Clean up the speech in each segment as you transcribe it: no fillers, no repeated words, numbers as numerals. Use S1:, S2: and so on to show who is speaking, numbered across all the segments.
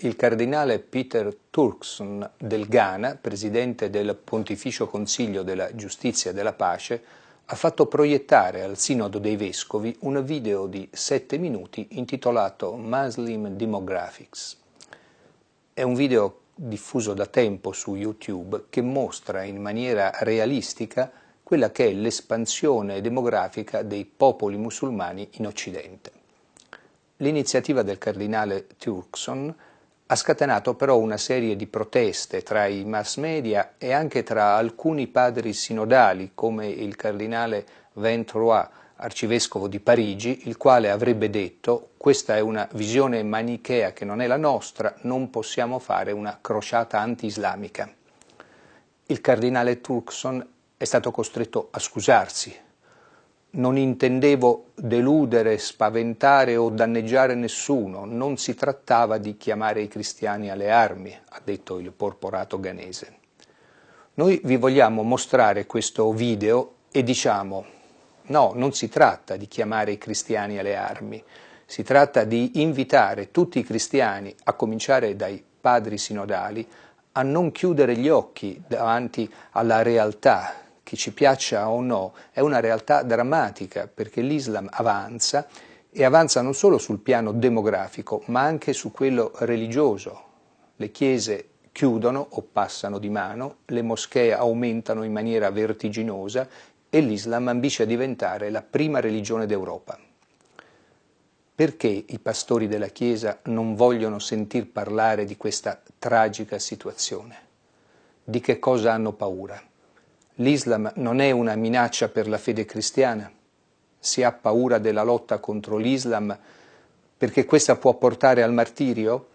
S1: Il cardinale Peter Turkson del Ghana, presidente del Pontificio Consiglio della Giustizia e della Pace, ha fatto proiettare al Sinodo dei Vescovi un video di 7 minuti intitolato Muslim Demographics. È un video diffuso da tempo su YouTube che mostra in maniera realistica quella che è l'espansione demografica dei popoli musulmani in Occidente. L'iniziativa del cardinale Turkson ha scatenato però una serie di proteste tra i mass media e anche tra alcuni padri sinodali come il cardinale Roy, arcivescovo di Parigi, il quale avrebbe detto: questa è una visione manichea che non è la nostra, non possiamo fare una crociata anti-islamica. Il cardinale Turkson è stato costretto a scusarsi. Non intendevo deludere, spaventare o danneggiare nessuno, non si trattava di chiamare i cristiani alle armi, ha detto il porporato ghanese. Noi vi vogliamo mostrare questo video e diciamo: no, non si tratta di chiamare i cristiani alle armi, si tratta di invitare tutti i cristiani, a cominciare dai padri sinodali, a non chiudere gli occhi davanti alla realtà, che ci piaccia o no, è una realtà drammatica, perché l'Islam avanza, e avanza non solo sul piano demografico, ma anche su quello religioso. Le chiese chiudono o passano di mano, le moschee aumentano in maniera vertiginosa e l'Islam ambisce a diventare la prima religione d'Europa. Perché i pastori della Chiesa non vogliono sentir parlare di questa tragica situazione? Di che cosa hanno paura? L'Islam non è una minaccia per la fede cristiana? Si ha paura della lotta contro l'Islam perché questa può portare al martirio?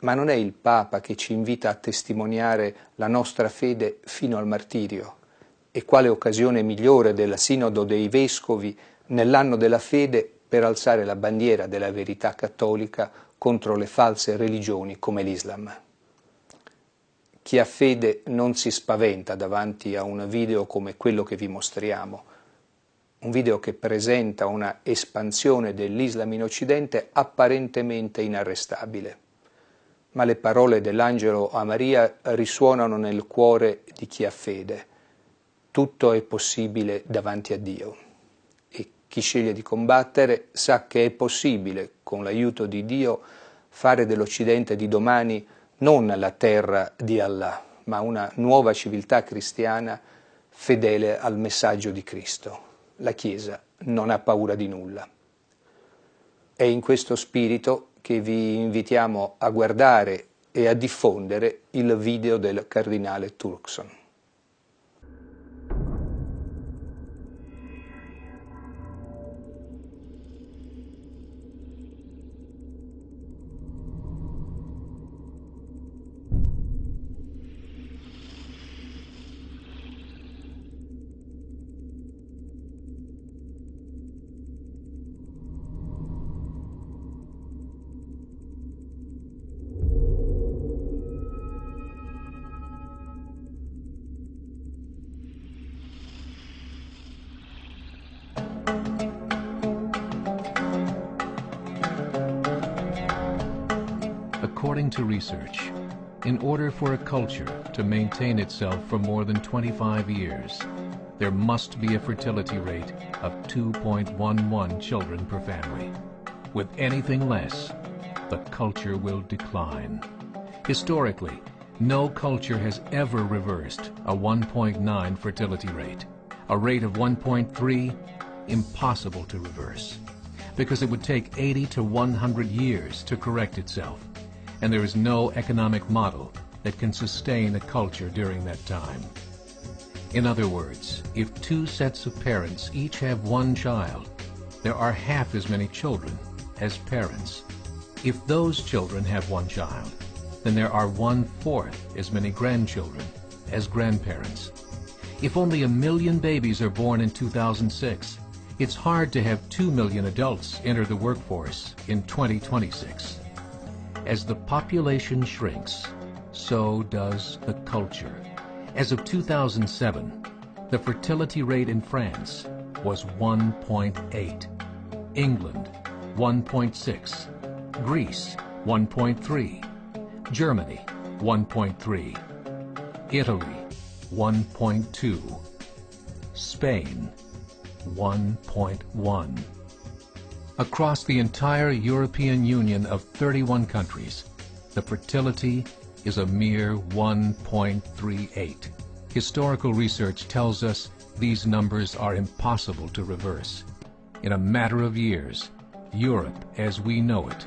S1: Ma non è il Papa che ci invita a testimoniare la nostra fede fino al martirio? E quale occasione migliore del Sinodo dei Vescovi nell'anno della fede per alzare la bandiera della verità cattolica contro le false religioni come l'Islam? Chi ha fede non si spaventa davanti a un video come quello che vi mostriamo, un video che presenta una espansione dell'Islam in Occidente apparentemente inarrestabile. Ma le parole dell'angelo a Maria risuonano nel cuore di chi ha fede. Tutto è possibile davanti a Dio. E chi sceglie di combattere sa che è possibile, con l'aiuto di Dio, fare dell'Occidente di domani non la terra di Allah, ma una nuova civiltà cristiana fedele al messaggio di Cristo. La Chiesa non ha paura di nulla. È in questo spirito che vi invitiamo a guardare e a diffondere il video del cardinale Turkson.
S2: According to research, in order for a culture to maintain itself for more than 25 years, there must be a fertility rate of 2.11 children per family. With anything less, the culture will decline. Historically, no culture has ever reversed a 1.9 fertility rate. A rate of 1.3, impossible to reverse, because it would take 80 to 100 years to correct itself, and there is no economic model that can sustain a culture during that time. In other words, if two sets of parents each have one child, there are half as many children as parents. If those children have one child, then there are 1/4 as many grandchildren as grandparents. If only 1 million babies are born in 2006, it's hard to have 2 million adults enter the workforce in 2026. As the population shrinks, so does the culture. As of 2007, the fertility rate in France was 1.8, England 1.6, Greece 1.3, Germany, 1.3. Italy, 1.2. Spain, 1.1. Across the entire European Union of 31 countries, the fertility is a mere 1.38. Historical research tells us these numbers are impossible to reverse. In a matter of years, Europe as we know it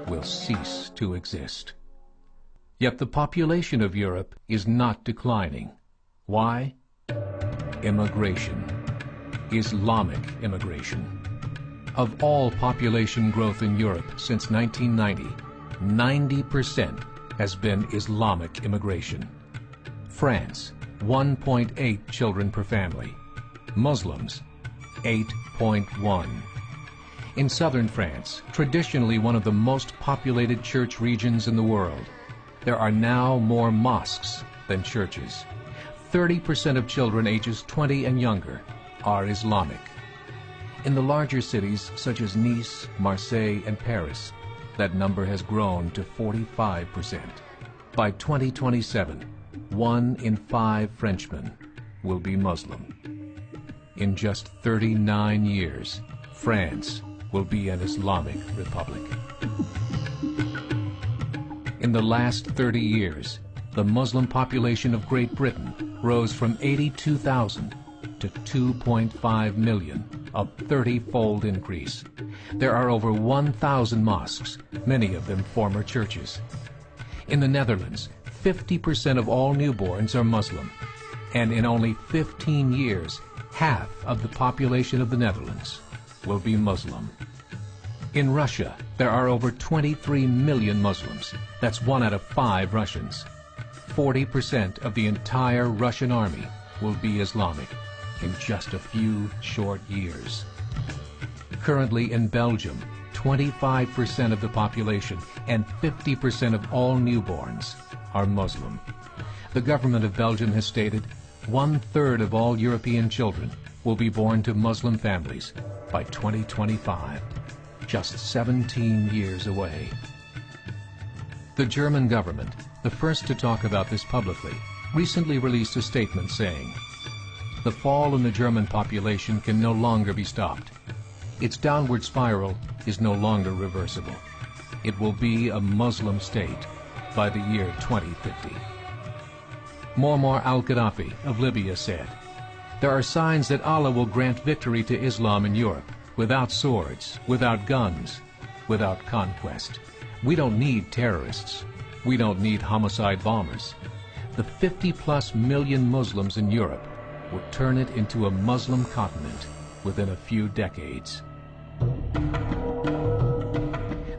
S2: will cease to exist. Yet the population of Europe is not declining. Why? Immigration. Islamic immigration. Of all population growth in Europe since 1990, 90% has been Islamic immigration. France, 1.8 children per family. Muslims, 8.1. In southern France, traditionally one of the most populated church regions in the world, there are now more mosques than churches. 30% of children ages 20 and younger are Islamic. In the larger cities such as Nice, Marseille, and Paris, that number has grown to 45%. By 2027, 1 in 5 Frenchmen will be Muslim. In just 39 years, France will be an Islamic republic. In the last 30 years, the Muslim population of Great Britain rose from 82,000 to 2.5 million, a 30-fold increase. There are over 1,000 mosques, many of them former churches. In the Netherlands, 50% of all newborns are Muslim, and in only 15 years, half of the population of the Netherlands will be Muslim. In Russia, there are over 23 million Muslims. That's 1 out of 5 Russians. 40% of the entire Russian army will be Islamic in just a few short years. Currently in Belgium, 25% of the population and 50% of all newborns are Muslim. The government of Belgium has stated 1/3 of all European children will be born to Muslim families by 2025, just 17 years away. The German government, the first to talk about this publicly, recently released a statement saying, "The fall in the German population can no longer be stopped. Its downward spiral is no longer reversible. It will be a Muslim state by the year 2050. Muammar al-Gaddafi of Libya said, "There are signs that Allah will grant victory to Islam in Europe, without swords, without guns, without conquest. We don't need terrorists. We don't need homicide bombers. The 50+ million Muslims in Europe will turn it into a Muslim continent within a few decades."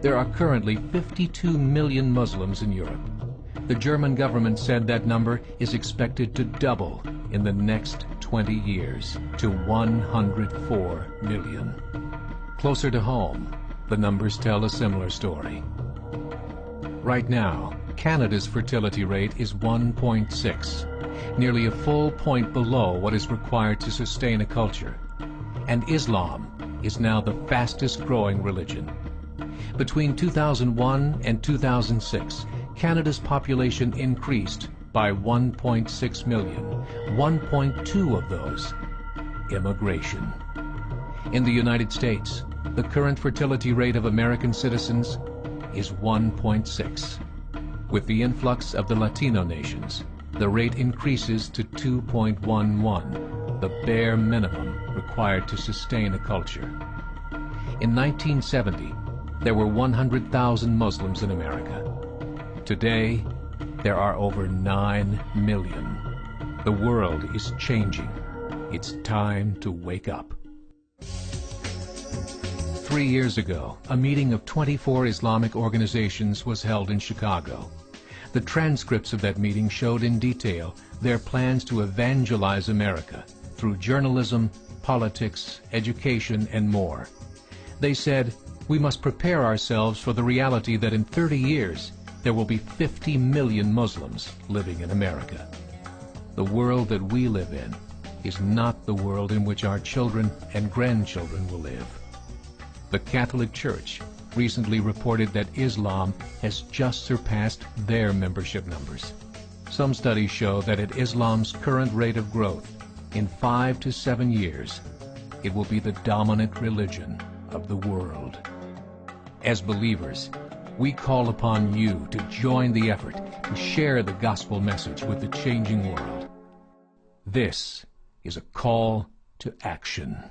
S2: There are currently 52 million Muslims in Europe. The German government said that number is expected to double in the next 20 years to 104 million. Closer to home, the numbers tell a similar story. Right now, Canada's fertility rate is 1.6, nearly a full point below what is required to sustain a culture. And Islam is now the fastest growing religion. Between 2001 and 2006, Canada's population increased by 1.6 million, 1.2 of those immigration. In the United States, the current fertility rate of American citizens is 1.6. With the influx of the Latino nations, the rate increases to 2.11, the bare minimum required to sustain a culture. In 1970, there were 100,000 Muslims in America. Today, there are over 9 million. The world is changing. It's time to wake up. 3 years ago, a meeting of 24 Islamic organizations was held in Chicago. The transcripts of that meeting showed in detail their plans to evangelize America through journalism, politics, education, and more. They said, "We must prepare ourselves for the reality that in 30 years, there will be 50 million Muslims living in America. The world that we live in is not the world in which our children and grandchildren will live." The Catholic Church recently reported that Islam has just surpassed their membership numbers. Some studies show that at Islam's current rate of growth, in 5 to 7 years, it will be the dominant religion of the world. As believers, we call upon you to join the effort to share the gospel message with the changing world. This is a call to action.